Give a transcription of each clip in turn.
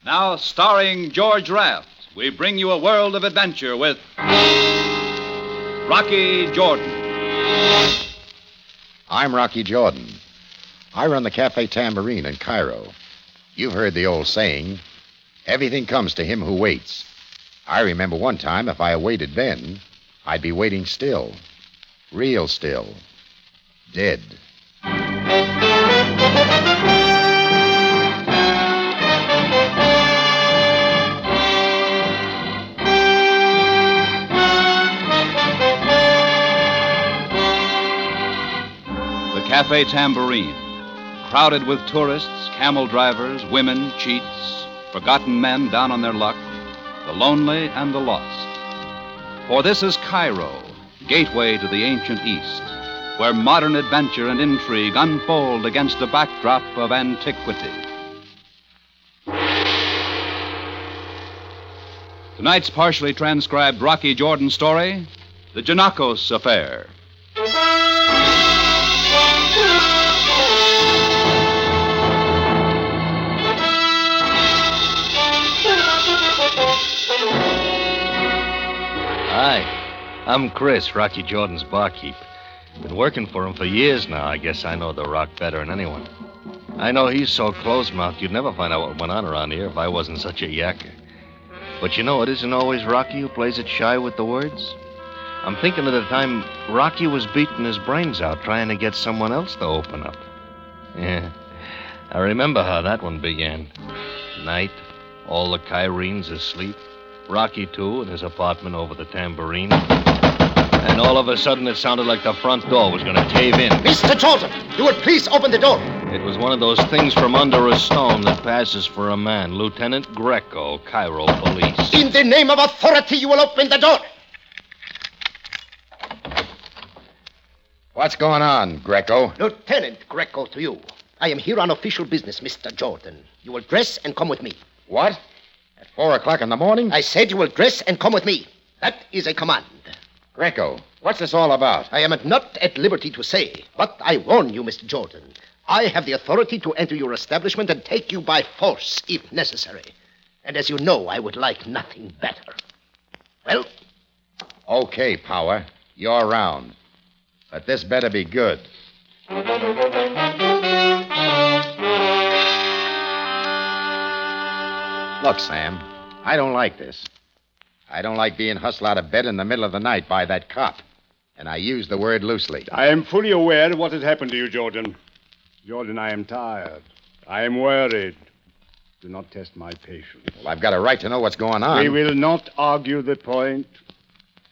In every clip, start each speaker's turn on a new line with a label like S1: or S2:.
S1: Now, starring George Raft, we bring you a world of adventure with Rocky Jordan.
S2: I'm Rocky Jordan. I run the Cafe Tambourine in Cairo. You've heard the old saying, everything comes to him who waits. I remember one time if I waited then, I'd be waiting still. Real still. Dead.
S1: The Cafe Tambourine, crowded with tourists, camel drivers, women, cheats, forgotten men down on their luck, the lonely and the lost. For this is Cairo, gateway to the ancient East, where modern adventure and intrigue unfold against a backdrop of antiquity. Tonight's partially transcribed Rocky Jordan story, The Genacos Affair.
S3: Hi, I'm Chris, Rocky Jordan's barkeep. Been working for him for years now. I guess I know the Rock better than anyone. I know he's so close-mouthed you'd never find out what went on around here if I wasn't such a yakker. But you know, it isn't always Rocky who plays it shy with the words. I'm thinking of the time Rocky was beating his brains out trying to get someone else to open up. Yeah, I remember how that one began. Night, all the Cairenes asleep. Rocky, too, in his apartment over the tambourine. And all of a sudden, it sounded like the front door was going to cave in.
S4: Mr. Jordan, you will please open the door.
S3: It was one of those things from under a stone that passes for a man. Lieutenant Greco, Cairo Police.
S4: In the name of authority, you will open the door.
S2: What's going on, Greco?
S4: Lieutenant Greco to you. I am here on official business, Mr. Jordan. You will dress and come with me.
S2: What? At 4 o'clock in the morning?
S4: I said you will dress and come with me. That is a command.
S2: Greco, what's this all about?
S4: I am not at liberty to say, but I warn you, Mr. Jordan. I have the authority to enter your establishment and take you by force, if necessary. And as you know, I would like nothing better. Well?
S2: Okay, Power. You're around. But this better be good. Look, Sam, I don't like this. I don't like being hustled out of bed in the middle of the night by that cop. And I use the word loosely.
S5: I am fully aware of what has happened to you, Jordan. Jordan, I am tired. I am worried. Do not test my patience.
S2: Well, I've got a right to know what's going on.
S5: We will not argue the point.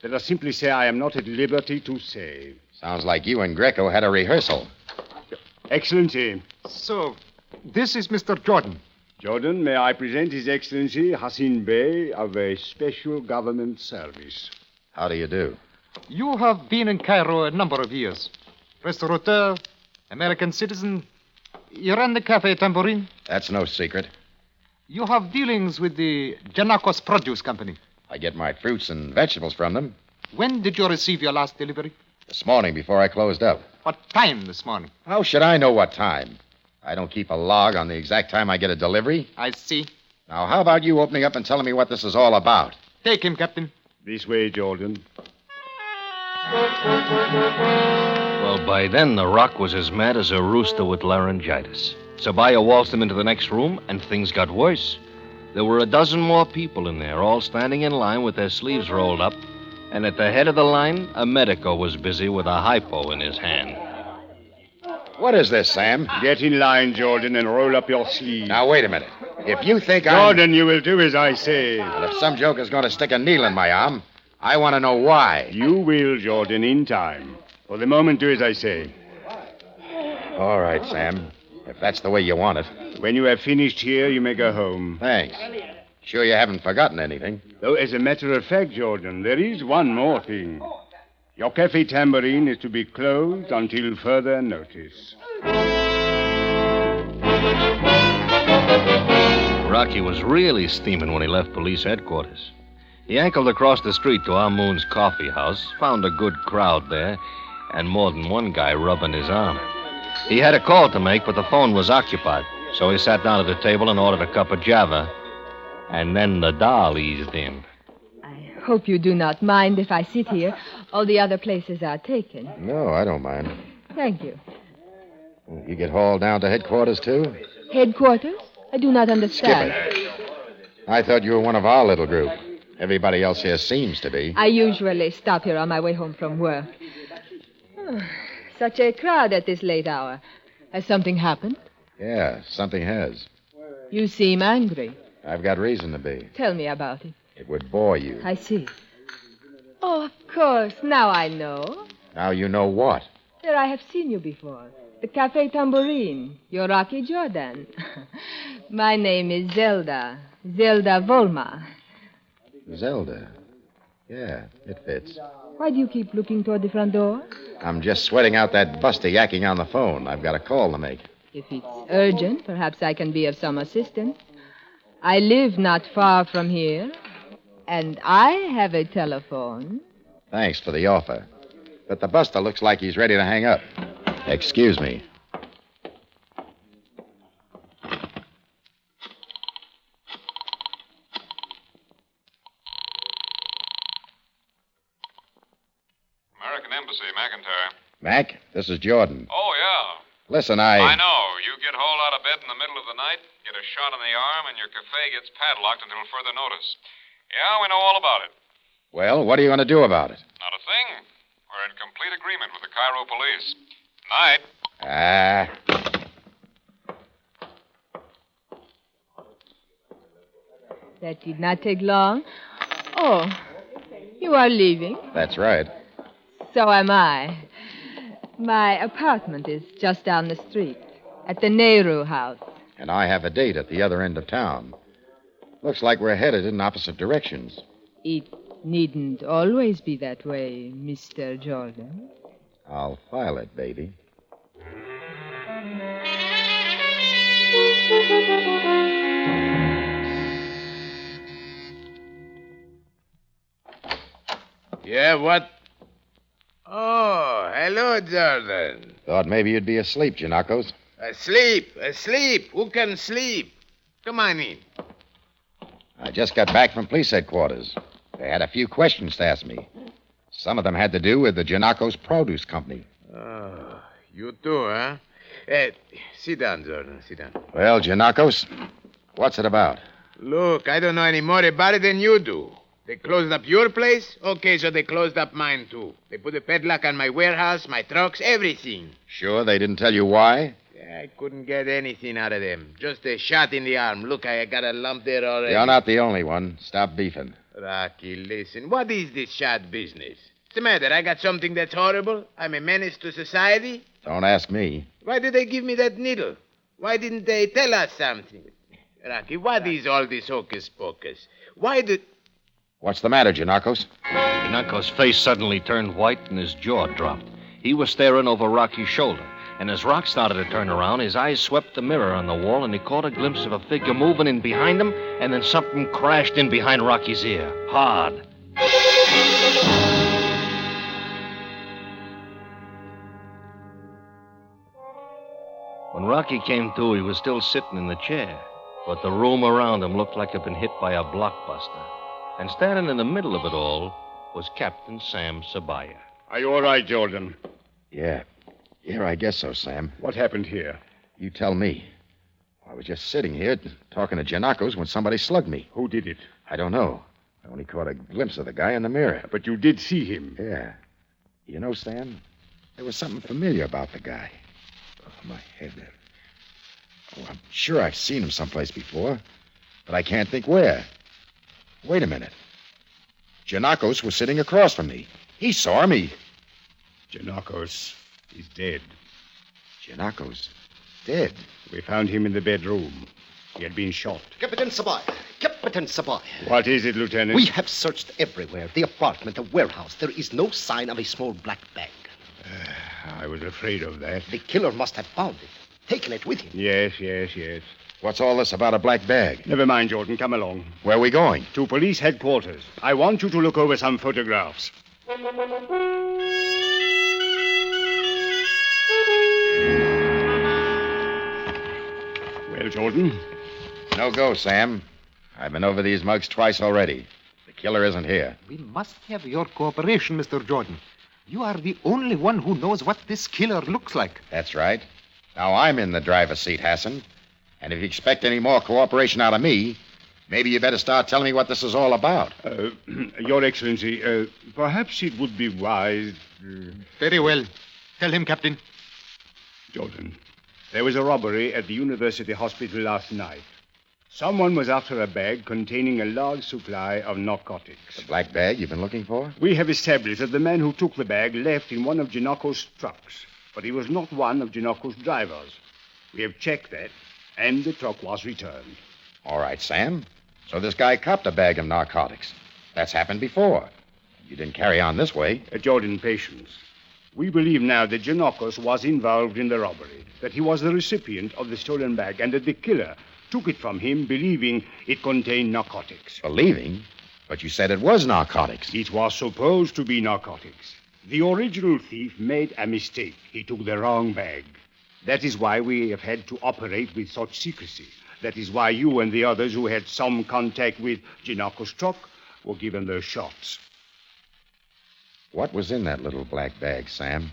S5: Let us simply say I am not at liberty to say.
S2: Sounds like you and Greco had a rehearsal.
S5: Excellency.
S6: So, this is Mr. Jordan.
S5: Jordan, may I present His Excellency Hassan Bey of a special government service.
S2: How do you do?
S6: You have been in Cairo a number of years. Restaurateur, American citizen. You ran the Cafe Tambourine.
S2: That's no secret.
S6: You have dealings with the Genacos Produce Company.
S2: I get my fruits and vegetables from them.
S6: When did you receive your last delivery?
S2: This morning before I closed up.
S6: What time this morning?
S2: How should I know what time? I don't keep a log on the exact time I get a delivery.
S6: I see.
S2: Now, how about you opening up and telling me what this is all about?
S6: Take him, Captain.
S5: This way, Jordan.
S3: Well, by then, the Rock was as mad as a rooster with laryngitis. Sabaaya waltzed him into the next room, and things got worse. There were a dozen more people in there, all standing in line with their sleeves rolled up, and at the head of the line, a medico was busy with a hypo in his hand.
S2: What is this, Sam?
S5: Get in line, Jordan, and roll up your sleeve.
S2: Now, wait a minute. If you think
S5: Jordan, you will do as I say.
S2: Well, if some joker's going to stick a needle in my arm, I want to know why.
S5: You will, Jordan, in time. For the moment, do as I say.
S2: All right, Sam. If that's the way you want it.
S5: When you have finished here, you may go home.
S2: Thanks. Sure you haven't forgotten anything?
S5: Though, as a matter of fact, Jordan, there is one more thing. Your Cafe Tambourine is to be closed until further notice.
S3: Rocky was really steaming when he left police headquarters. He ankled across the street to our Moon's coffee house, found a good crowd there, and more than one guy rubbing his arm. He had a call to make, but the phone was occupied, so he sat down at the table and ordered a cup of Java And then the doll eased in.
S7: I hope you do not mind if I sit here. All the other places are taken.
S2: No, I don't mind.
S7: Thank you.
S2: You get hauled down to headquarters, too?
S7: Headquarters? I do not understand.
S2: I thought you were one of our little group. Everybody else here seems to be.
S7: I usually stop here on my way home from work. Oh, such a crowd at this late hour. Has something happened?
S2: Yeah, something has.
S7: You seem angry.
S2: I've got reason to be.
S7: Tell me about it.
S2: It would bore you.
S7: I see. Oh, of course. Now I know.
S2: Now you know what?
S7: There I have seen you before. The Cafe Tambourine. You're Rocky Jordan. My name is Zelda. Zelda Volma.
S2: Zelda. Yeah, it fits.
S7: Why do you keep looking toward the front door?
S2: I'm just sweating out that buster yakking on the phone. I've got a call to make.
S7: If it's urgent, perhaps I can be of some assistance. I live not far from here, and I have a telephone.
S2: Thanks for the offer. But the buster looks like he's ready to hang up. Excuse me.
S8: American Embassy, McIntyre.
S2: Mac, this is Jordan.
S8: Oh, yeah.
S2: Listen,
S8: I know. You get hauled out of bed in the middle of the night, get a shot in the arm, and your cafe gets padlocked until further notice. Yeah, we know all about it.
S2: Well, what are you going to do about it?
S8: Not a thing. We're in complete agreement with the Cairo police. Night.
S7: That did not take long. Oh, you are leaving?
S2: That's right.
S7: So am I. My apartment is just down the street, at the Nehru House.
S2: And I have a date at the other end of town. Looks like we're headed in opposite directions.
S7: It needn't always be that way, Mr. Jordan.
S2: I'll file it, baby.
S9: Yeah, what? Oh, hello, Jordan.
S2: Thought maybe you'd be asleep, Genacos.
S9: Asleep. Who can sleep? Come on in.
S2: I just got back from police headquarters. They had a few questions to ask me. Some of them had to do with the Genacos Produce Company.
S9: Oh, you too, huh? Sit down, Jordan. Sit down.
S2: Well, Genacos, what's it about?
S9: Look, I don't know any more about it than you do. They closed up your place? Okay, so they closed up mine, too. They put a padlock on my warehouse, my trucks, everything.
S2: Sure they didn't tell you why?
S9: I couldn't get anything out of them. Just a shot in the arm. Look, I got a lump there already.
S2: You're not the only one. Stop beefing.
S9: Rocky, listen. What is this shot business? What's the matter? I got something that's horrible? I'm a menace to society?
S2: Don't ask me.
S9: Why did they give me that needle? Why didn't they tell us something? Rocky, what is all this hocus pocus? Why did...
S2: What's the matter, Genacos?
S3: Genacos' face suddenly turned white and his jaw dropped. He was staring over Rocky's shoulder. And as Rock started to turn around, his eyes swept the mirror on the wall, and he caught a glimpse of a figure moving in behind him, and then something crashed in behind Rocky's ear. Hard. When Rocky came to, he was still sitting in the chair, but the room around him looked like it had been hit by a blockbuster. And standing in the middle of it all was Captain Sam Sabaaya.
S5: Are you all right, Jordan?
S2: Yeah, I guess so, Sam.
S5: What happened here?
S2: You tell me. I was just sitting here talking to Genacos when somebody slugged me.
S5: Who did it?
S2: I don't know. I only caught a glimpse of the guy in the mirror.
S5: But you did see him.
S2: Yeah. You know, Sam, there was something familiar about the guy. Oh, my head. Oh, I'm sure I've seen him someplace before, but I can't think where. Wait a minute. Genacos was sitting across from me. He saw me.
S5: Genacos is dead.
S2: Genacos? Dead?
S5: We found him in the bedroom. He had been shot.
S4: Captain Sabaaya.
S5: What is it, Lieutenant?
S4: We have searched everywhere. The apartment, the warehouse. There is no sign of a small black bag.
S5: I was afraid of that.
S4: The killer must have found it. Taken it with him.
S5: Yes.
S2: What's all this about a black bag?
S5: Never mind, Jordan. Come along.
S2: Where are we going?
S5: To police headquarters. I want you to look over some photographs. Well, Jordan?
S2: No go, Sam. I've been over these mugs twice already. The killer isn't here.
S6: We must have your cooperation, Mr. Jordan. You are the only one who knows what this killer looks like.
S2: That's right. Now I'm in the driver's seat, Hassan. And if you expect any more cooperation out of me, maybe you better start telling me what this is all about.
S5: Your Excellency, perhaps it would be wise...
S6: Very well. Tell him, Captain.
S5: Jordan, there was a robbery at the University Hospital last night. Someone was after a bag containing a large supply of narcotics.
S2: The black bag you've been looking for?
S5: We have established that the man who took the bag left in one of Genacos' trucks, but he was not one of Genacos' drivers. We have checked that, and the truck was returned.
S2: All right, Sam. So this guy copped a bag of narcotics. That's happened before. You didn't carry on this way.
S5: Jordan, patience. We believe now that Genacos was involved in the robbery, that he was the recipient of the stolen bag, and that the killer took it from him believing it contained narcotics.
S2: Believing? But you said it was narcotics.
S5: It was supposed to be narcotics. The original thief made a mistake. He took the wrong bag. That is why we have had to operate with such secrecy. That is why you and the others who had some contact with Genacos' truck were given their shots.
S2: What was in that little black bag, Sam?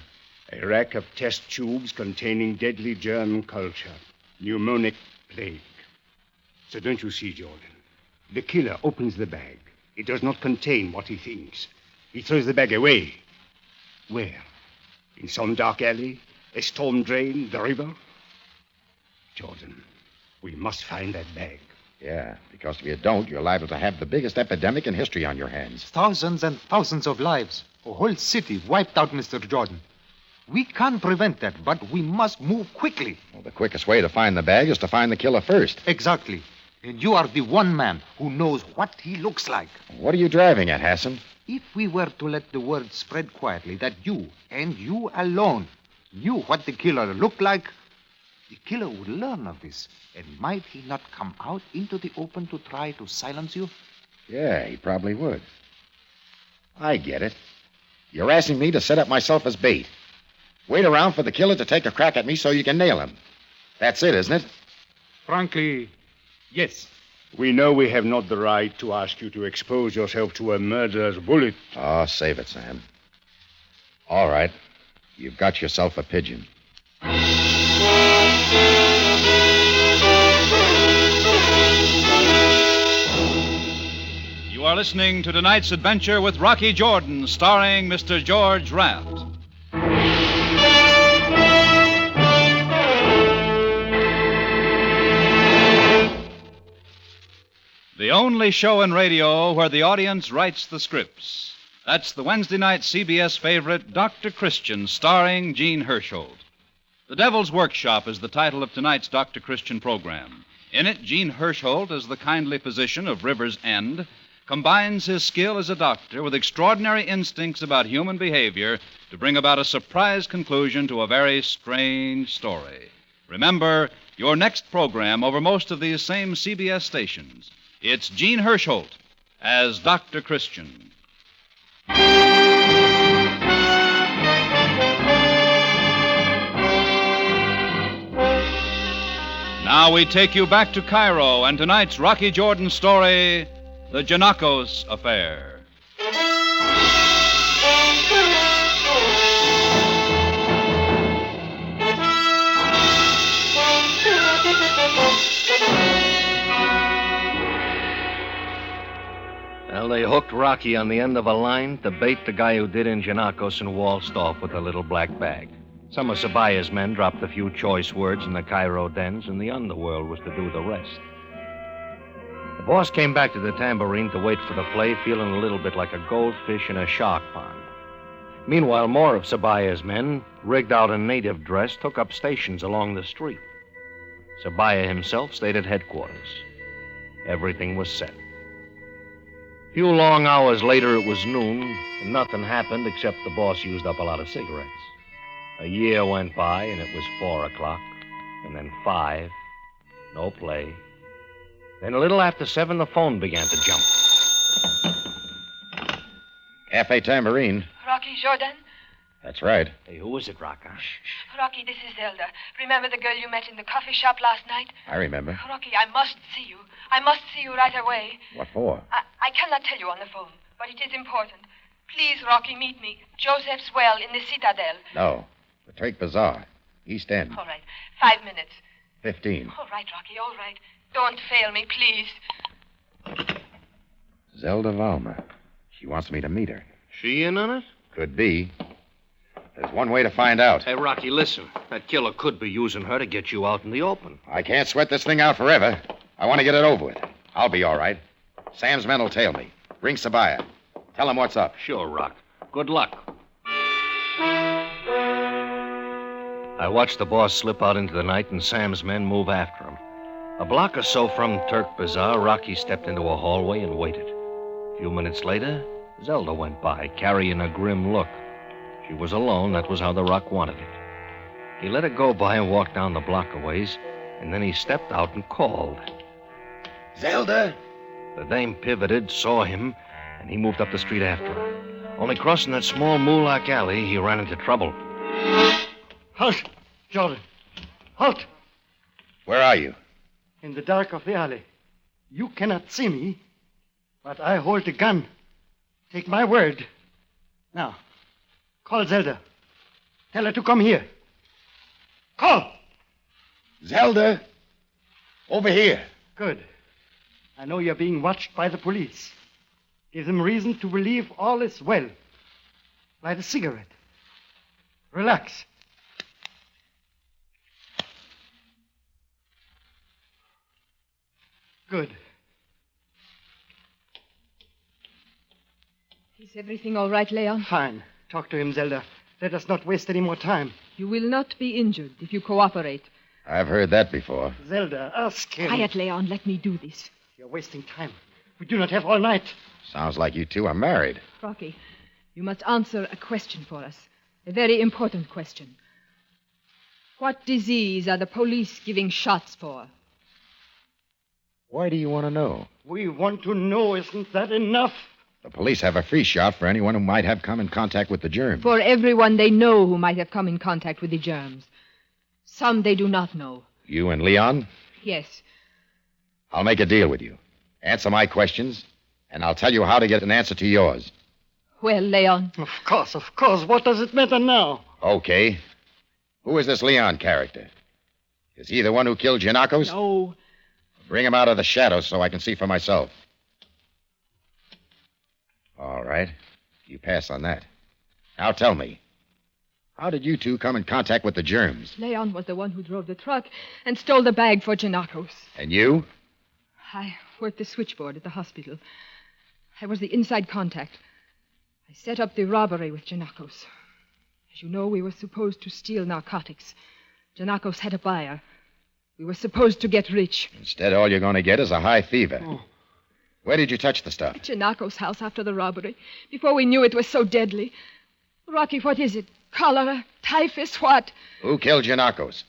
S5: A rack of test tubes containing deadly germ culture, pneumonic plague. So don't you see, Jordan? The killer opens the bag. It does not contain what he thinks. He throws the bag away. Where? In some dark alley? A storm drain? The river? Jordan, we must find that bag.
S2: Yeah, because if you don't, you're liable to have the biggest epidemic in history on your hands.
S6: Thousands and thousands of lives. A whole city wiped out, Mr. Jordan. We can't prevent that, but we must move quickly.
S2: Well, the quickest way to find the bag is to find the killer first.
S6: Exactly. And you are the one man who knows what he looks like.
S2: What are you driving at, Hassan?
S6: If we were to let the word spread quietly that you, and you alone, knew what the killer looked like, the killer would learn of this. And might he not come out into the open to try to silence you?
S2: Yeah, he probably would. I get it. You're asking me to set up myself as bait. Wait around for the killer to take a crack at me so you can nail him. That's it, isn't it?
S6: Frankly, yes.
S5: We know we have not the right to ask you to expose yourself to a murderer's bullet.
S2: Oh, save it, Sam. All right. You've got yourself a pigeon.
S1: You are listening to tonight's adventure with Rocky Jordan, starring Mr. George Raft. The only show in radio where the audience writes the scripts. That's the Wednesday night CBS favorite, Dr. Christian, starring Gene Hersholt. The Devil's Workshop is the title of tonight's Dr. Christian program. In it, Gene Hersholt, as the kindly physician of River's End, combines his skill as a doctor with extraordinary instincts about human behavior to bring about a surprise conclusion to a very strange story. Remember, your next program over most of these same CBS stations. It's Gene Hersholt as Dr. Christian. Now we take you back to Cairo and tonight's Rocky Jordan story, The Genacos Affair.
S3: Well, they hooked Rocky on the end of a line to bait the guy who did in Genacos and waltzed off with a little black bag. Some of Sabaaya's men dropped a few choice words in the Cairo dens, and the underworld was to do the rest. The boss came back to the Tambourine to wait for the play, feeling a little bit like a goldfish in a shark pond. Meanwhile, more of Sabaaya's men, rigged out in native dress, took up stations along the street. Sabaaya himself stayed at headquarters. Everything was set. A few long hours later, it was noon, and nothing happened except the boss used up a lot of cigarettes. A year went by, and it was 4 o'clock, and then 5. No play. Then a little after 7, the phone began to jump.
S2: Cafe Tambourine.
S7: Rocky Jordan,
S2: That's right.
S3: Hey, who is it, Rocker?
S7: Rocky, this is Zelda. Remember the girl you met in the coffee shop last night?
S2: I remember.
S7: Rocky, I must see you. I must see you right away.
S2: What for?
S7: I cannot tell you on the phone, but it is important. Please, Rocky, meet me. Joseph's Well in the Citadel.
S2: No. The Turk Bazaar. East End.
S7: All right. 5 minutes.
S2: 15.
S7: All right, Rocky, all right. Don't fail me, please.
S2: Zelda Valma. She wants me to meet her.
S3: She in on it?
S2: Could be. There's one way to find out.
S3: Hey, Rocky, listen. That killer could be using her to get you out in the open.
S2: I can't sweat this thing out forever. I want to get it over with. I'll be all right. Sam's men will tail me. Bring Sabaaya. Tell him what's up.
S3: Sure, Rock. Good luck. I watched the boss slip out into the night and Sam's men move after him. A block or so from Turk Bazaar, Rocky stepped into a hallway and waited. A few minutes later, Zelda went by, carrying a grim look. She was alone. That was how the Rock wanted it. He let her go by and walked down the block a ways, and then he stepped out and called.
S2: Zelda?
S3: The dame pivoted, saw him, and he moved up the street after her. Only crossing that small moonlight alley, he ran into trouble.
S10: Halt, Jordan. Halt.
S2: Where are you?
S10: In the dark of the alley. You cannot see me, but I hold a gun. Take my word. Now, call Zelda. Tell her to come here. Call!
S2: Zelda? Over here.
S10: Good. I know you're being watched by the police. Give them reason to believe all is well. Light a cigarette. Relax. Good.
S7: Is everything all right, Leon?
S10: Fine. Talk to him, Zelda. Let us not waste any more time.
S7: You will not be injured if you cooperate.
S2: I've heard that before.
S10: Zelda, ask him.
S7: Quiet, Leon. Let me do this.
S10: You're wasting time. We do not have all night.
S2: Sounds like you two are married.
S7: Rocky, you must answer a question for us. A very important question. What disease are the police giving shots for?
S2: Why do you want to know?
S10: We want to know. Isn't that enough?
S2: The police have a free shot for anyone who might have come in contact with the germs.
S7: For everyone they know who might have come in contact with the germs. Some they do not know.
S2: You and Leon?
S7: Yes.
S2: I'll make a deal with you. Answer my questions, and I'll tell you how to get an answer to yours.
S7: Well, Leon.
S10: Of course, of course. What does it matter now?
S2: Okay. Who is this Leon character? Is he the one who killed Genacos?
S7: No.
S2: Bring him out of the shadows so I can see for myself. All right. You pass on that. Now tell me, how did you two come in contact with the germs?
S7: Leon was the one who drove the truck and stole the bag for Genacos.
S2: And you?
S7: I worked the switchboard at the hospital. I was the inside contact. I set up the robbery with Genacos. As you know, we were supposed to steal narcotics. Genacos had a buyer. We were supposed to get rich.
S2: Instead, all you're going to get is a high fever.
S10: Oh.
S2: Where did you touch the stuff?
S7: At Genacos' house after the robbery, before we knew it was so deadly. Rocky, what is it? Cholera? Typhus? What?
S2: Who killed Genacos?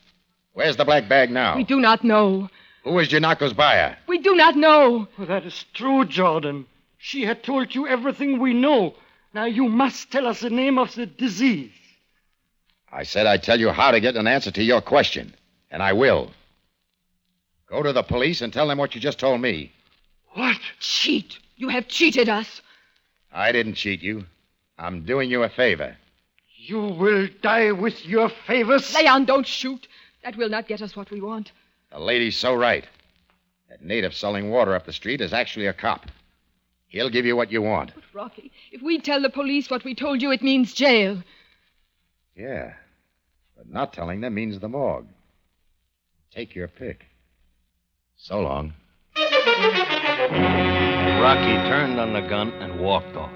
S2: Where's the black bag now?
S7: We do not know.
S2: Who is Genacos' buyer?
S7: We do not know.
S10: Oh, that is true, Jordan. She had told you everything we know. Now you must tell us the name of the disease.
S2: I said I'd tell you how to get an answer to your question, and I will. Go to the police and tell them what you just told me.
S10: What?
S7: Cheat. You have cheated us.
S2: I didn't cheat you. I'm doing you a favor.
S10: You will die with your favors?
S7: Leon, don't shoot. That will not get us what we want.
S2: The lady's so right. That native selling water up the street is actually a cop. He'll give you what you want.
S7: But, Rocky, if we tell the police what we told you, it means jail.
S2: Yeah, but not telling them means the morgue. Take your pick. So long.
S3: Rocky turned on the gun and walked off.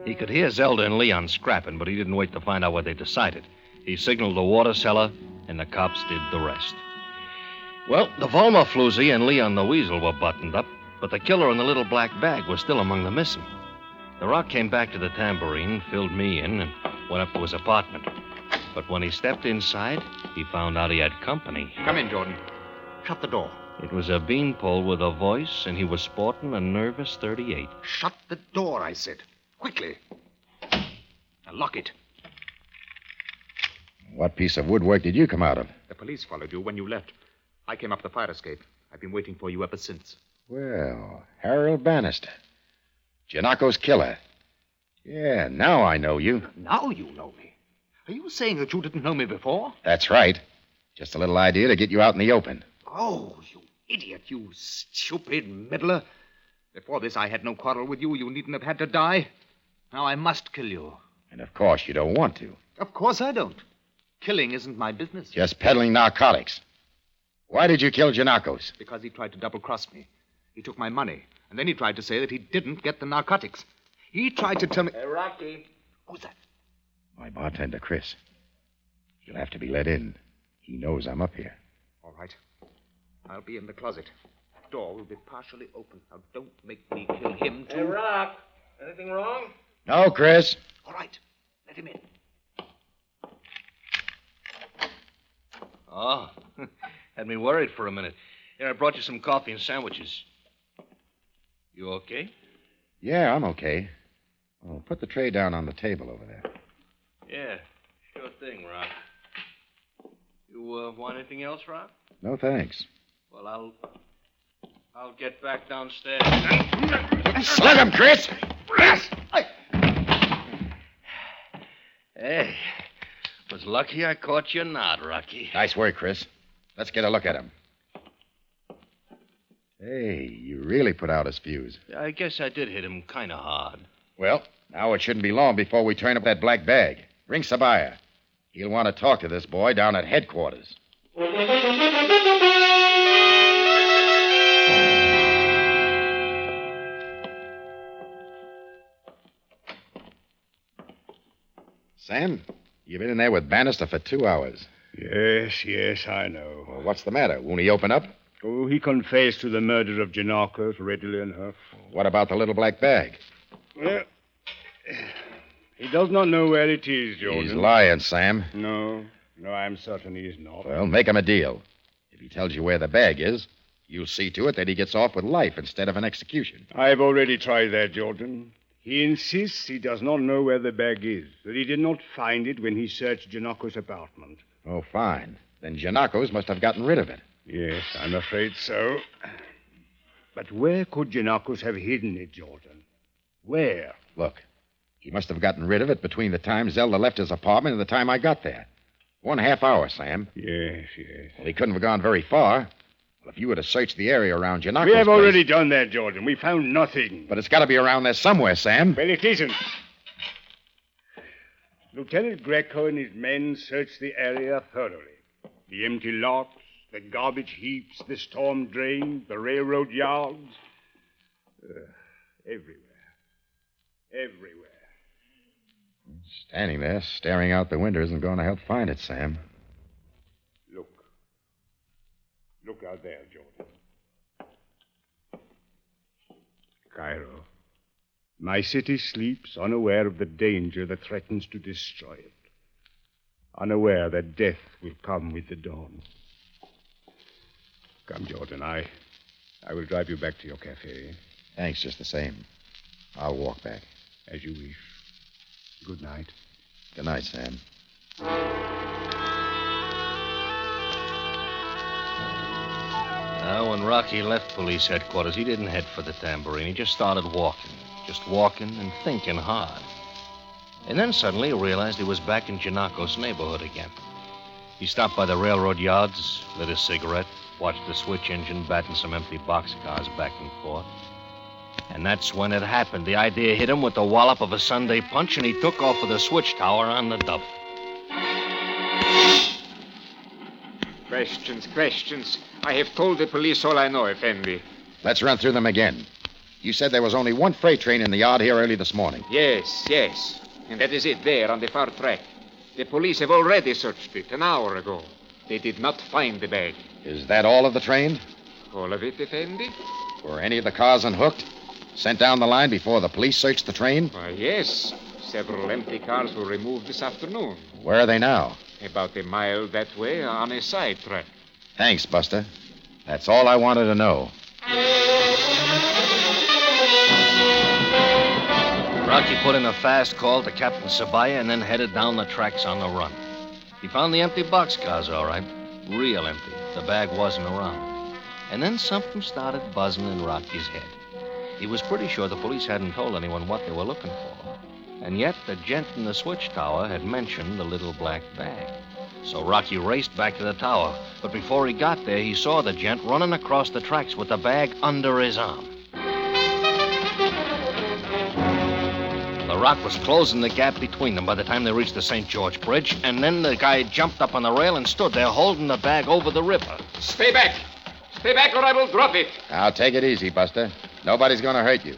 S3: He could hear Zelda and Leon scrapping, but he didn't wait to find out what they decided. He signaled the water cellar, and the cops did the rest. Well, the Volma floozy and Leon the Weasel were buttoned up, but the killer in the little black bag was still among the missing. The Rock came back to the Tambourine, filled me in, and went up to his apartment. But when he stepped inside, he found out he had company.
S6: Come in, Jordan. Shut the door.
S3: It was a beanpole with a voice, and he was sporting a nervous 38.
S6: Shut the door, I said. Quickly. Now lock it.
S2: What piece of woodwork did you come out of?
S11: The police followed you when you left. I came up the fire escape. I've been waiting for you ever since.
S2: Well, Harold Bannister. Genacos killer. Yeah, now I know you.
S6: Now you know me. Are you saying that you didn't know me before?
S2: That's right. Just a little idea to get you out in the open.
S6: Oh, you idiot, you stupid meddler. Before this, I had no quarrel with you. You needn't have had to die. Now I must kill you.
S2: And of course you don't want to.
S6: Of course I don't. Killing isn't my business.
S2: Just peddling narcotics. Why did you kill Genacos?
S6: Because he tried to double-cross me. He took my money, and then he tried to say that he didn't get the narcotics. He tried to tell me...
S9: Hey, Rocky.
S6: Who's that?
S2: My bartender, Chris. He'll have to be let in. He knows I'm up here.
S6: All right. I'll be in the closet. The door will be partially open. Now, don't make me kill him, too.
S9: Hey, Rock. Anything wrong?
S2: No, Chris.
S6: All right. Let him in.
S3: Oh, had me worried for a minute. Here, I brought you some coffee and sandwiches. You okay?
S2: Yeah, I'm okay. Well, put the tray down on the table over there.
S3: Yeah, sure thing, Rock. You want anything else, Rock?
S2: No, thanks.
S3: Well, I'll get back downstairs.
S2: Slug him, Chris!
S3: Hey, was lucky I caught you not, Rocky.
S2: Nice work, Chris. Let's get a look at him. Hey, you really put out his fuse.
S3: I guess I did hit him kind of hard.
S2: Well, now it shouldn't be long before we turn up that black bag. Ring Sabaaya. He'll want to talk to this boy down at headquarters. Sam, you've been in there with Bannister for 2 hours.
S5: Yes, I know.
S2: Well, what's the matter? Won't he open up?
S5: Oh, he confessed to the murder of Genacos readily enough.
S2: What about the little black bag?
S5: Well, he does not know where it is, Jordan.
S2: He's lying, Sam.
S5: No, I'm certain he is not.
S2: Well, make him a deal. If he tells you where the bag is, you'll see to it that he gets off with life instead of an execution.
S5: I've already tried that, Jordan. He insists he does not know where the bag is, that he did not find it when he searched Genacos' apartment.
S2: Oh, fine. Then Genacos must have gotten rid of it.
S5: Yes, I'm afraid so. But where could Genacos have hidden it, Jordan? Where?
S2: Look, he must have gotten rid of it between the time Zelda left his apartment and the time I got there. 1.5 hours, Sam.
S5: Yes.
S2: Well, he couldn't have gone very far. Well, if you were to search the area around Genacos'
S5: We have
S2: place...
S5: already done that, Jordan. We found nothing.
S2: But it's got to be around there somewhere, Sam.
S5: Well, it isn't. Lieutenant Greco and his men searched the area thoroughly. The empty lots, the garbage heaps, the storm drains, the railroad yards. Everywhere.
S2: Standing there, staring out the window isn't going to help find it, Sam.
S5: Look out there, Jordan. Cairo. My city sleeps unaware of the danger that threatens to destroy it. Unaware that death will come with the dawn. Come, Jordan. I will drive you back to your cafe.
S2: Thanks, just the same. I'll walk back.
S5: As you wish. Good night.
S2: Good night, Sam.
S3: Now, when Rocky left police headquarters, he didn't head for the Tambourine. He just started walking. Just walking and thinking hard. And then suddenly he realized he was back in Genacos' neighborhood again. He stopped by the railroad yards, lit a cigarette, watched the switch engine batting some empty boxcars back and forth. And that's when it happened. The idea hit him with the wallop of a Sunday punch, and he took off for the switch tower on the double.
S9: Questions. I have told the police all I know, Effendi.
S2: Let's run through them again. You said there was only one freight train in the yard here early this morning.
S9: Yes. And that is it there on the far track. The police have already searched it an hour ago. They did not find the bag.
S2: Is that all of the train?
S9: All of it, Effendi?
S2: Were any of the cars unhooked? Sent down the line before the police searched the train?
S9: Why, yes. Several empty cars were removed this afternoon.
S2: Where are they now?
S9: About a mile that way on a side track.
S2: Thanks, Buster. That's all I wanted to know.
S3: Rocky put in a fast call to Captain Sabaaya and then headed down the tracks on the run. He found the empty boxcars, all right. Real empty. The bag wasn't around. And then something started buzzing in Rocky's head. He was pretty sure the police hadn't told anyone what they were looking for. And yet the gent in the switch tower had mentioned the little black bag. So Rocky raced back to the tower. But before he got there, he saw the gent running across the tracks with the bag under his arm. The rock was closing the gap between them by the time they reached the St. George Bridge, and then the guy jumped up on the rail and stood there holding the bag over the river.
S8: Stay back! Stay back or I will drop it.
S2: Now, take it easy, Buster. Nobody's going to hurt you.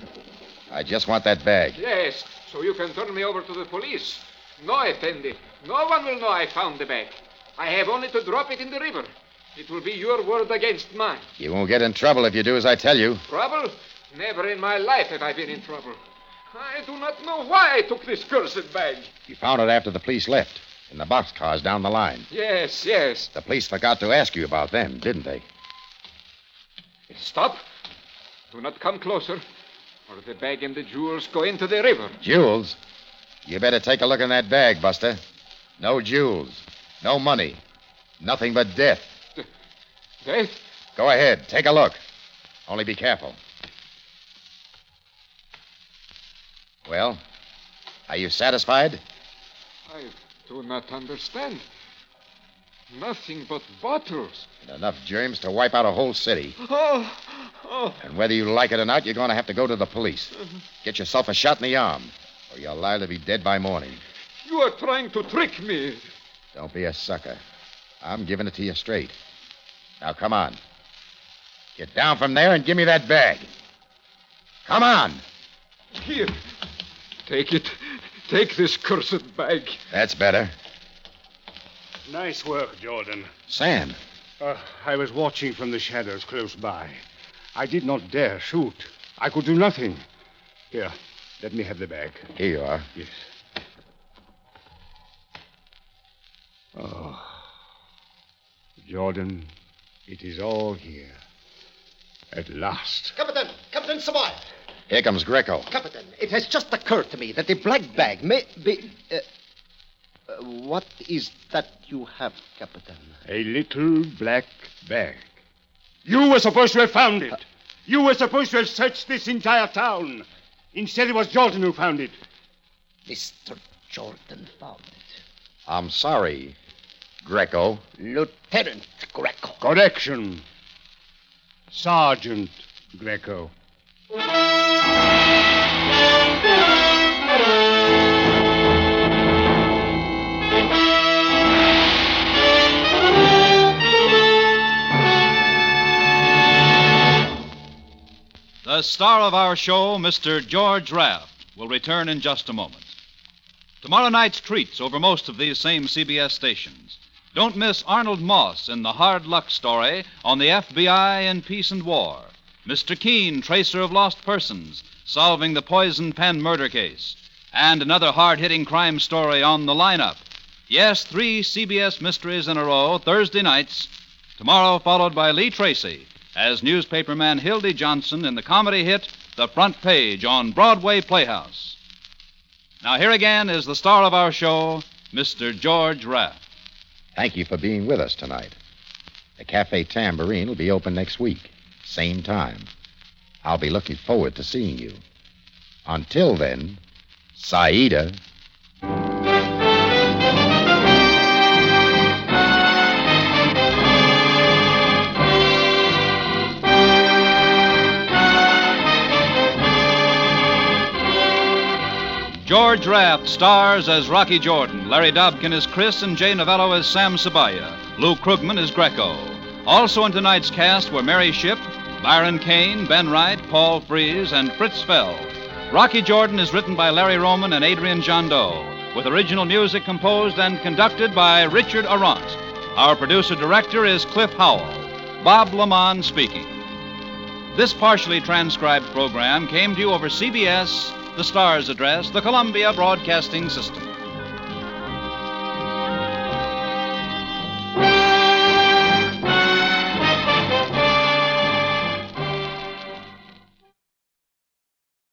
S2: I just want that bag.
S8: Yes, so you can turn me over to the police. No, Effendi. No one will know I found the bag. I have only to drop it in the river. It will be your word against mine.
S2: You won't get in trouble if you do as I tell you.
S8: Trouble? Never in my life have I been in trouble. I do not know why I took this cursed bag.
S2: You found it after the police left, in the boxcars down the line.
S8: Yes, yes.
S2: The police forgot to ask you about them, didn't they?
S8: Stop. Do not come closer, or the bag and the jewels go into the river.
S2: Jewels? You better take a look in that bag, Buster. No jewels. No money. Nothing but death.
S8: Death?
S2: Go ahead. Take a look. Only be careful. Well, are you satisfied?
S8: I do not understand. Nothing but bottles.
S2: And enough germs to wipe out a whole city.
S8: Oh.
S2: And whether you like it or not, you're going to have to go to the police. Get yourself a shot in the arm, or you're liable to be dead by morning.
S8: You are trying to trick me.
S2: Don't be a sucker. I'm giving it to you straight. Now, come on. Get down from there and give me that bag. Come on.
S8: Here. Take it. Take this cursed bag.
S2: That's better.
S5: Nice work, Jordan.
S2: Sam.
S5: I was watching from the shadows close by. I did not dare shoot. I could do nothing. Here, let me have the bag.
S2: Here you are.
S5: Yes. Oh. Jordan, it is all here. At last.
S4: Captain Sabaaya.
S2: Here comes Greco.
S4: Captain, it has just occurred to me that the black bag may be... what is that you have, Captain?
S5: A little black bag. You were supposed to have found it. You were supposed to have searched this entire town. Instead, it was Jordan who found it.
S4: Mr. Jordan found it.
S2: I'm sorry, Greco.
S4: Lieutenant Greco.
S5: Correction. Sergeant Greco.
S1: The star of our show, Mr. George Raft, will return in just a moment. Tomorrow night's treats over most of these same CBS stations. Don't miss Arnold Moss in the Hard Luck story on the FBI in Peace and War. Mr. Keene, tracer of lost persons, solving the poison pen murder case. And another hard-hitting crime story on the lineup. Yes, 3 CBS mysteries in a row, Thursday nights. Tomorrow followed by Lee Tracy as newspaperman Hildy Johnson in the comedy hit The Front Page on Broadway Playhouse. Now here again is the star of our show, Mr. George Raft.
S2: Thank you for being with us tonight. The Cafe Tambourine will be open next week, same time. I'll be looking forward to seeing you. Until then, Saida.
S1: George Raft stars as Rocky Jordan. Larry Dobkin as Chris and Jay Novello as Sam Sabaaya. Lou Krugman as Greco. Also in tonight's cast were Mary Shipp, Byron Kane, Ben Wright, Paul Frees, and Fritz Feld. Rocky Jordan is written by Larry Roman and Adrian Jondeau, with original music composed and conducted by Richard Arant. Our producer-director is Cliff Howell. Bob Lamont speaking. This partially transcribed program came to you over CBS, the Star's address, the Columbia Broadcasting System.